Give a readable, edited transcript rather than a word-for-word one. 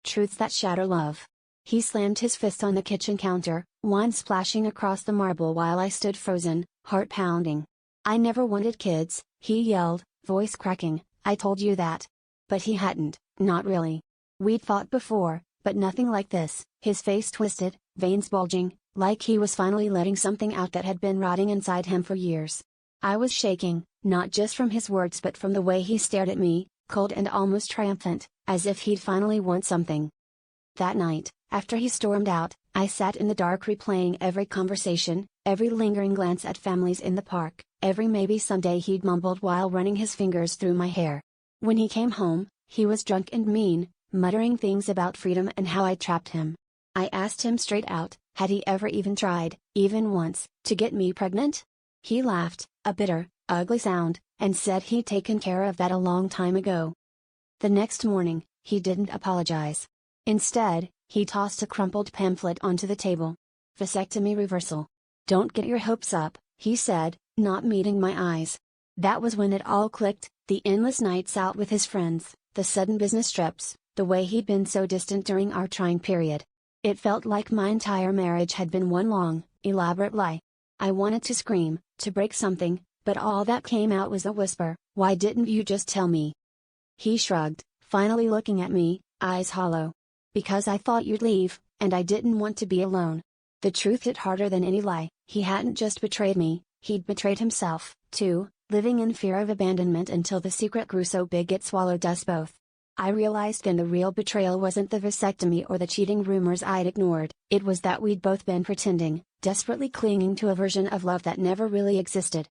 Truths that shatter love. He slammed his fist on the kitchen counter, wine splashing across the marble while I stood frozen, heart pounding. "I never wanted kids," he yelled, voice cracking. "I told you that." But he hadn't, not really. We'd fought before, but nothing like this. His face twisted, veins bulging, like he was finally letting something out that had been rotting inside him for years. I was shaking, not just from his words but from the way he stared at me, cold and almost triumphant, as if he'd finally won something. That night, after he stormed out, I sat in the dark replaying every conversation, every lingering glance at families in the park, every maybe someday he'd mumbled while running his fingers through my hair. When he came home, he was drunk and mean, muttering things about freedom and how I trapped him. I asked him straight out, had he ever even tried, even once, to get me pregnant? He laughed, a bitter, ugly sound, and said he'd taken care of that a long time ago. The next morning, he didn't apologize. Instead, he tossed a crumpled pamphlet onto the table. "Vasectomy reversal. Don't get your hopes up," he said, not meeting my eyes. That was when it all clicked, the endless nights out with his friends, the sudden business trips, the way he'd been so distant during our trying period. It felt like my entire marriage had been one long, elaborate lie. I wanted to scream, to break something, but all that came out was a whisper, "Why didn't you just tell me?" He shrugged, finally looking at me, eyes hollow. "Because I thought you'd leave, and I didn't want to be alone." The truth hit harder than any lie. He hadn't just betrayed me, he'd betrayed himself, too, living in fear of abandonment until the secret grew so big it swallowed us both. I realized then the real betrayal wasn't the vasectomy or the cheating rumors I'd ignored, it was that we'd both been pretending, desperately clinging to a version of love that never really existed.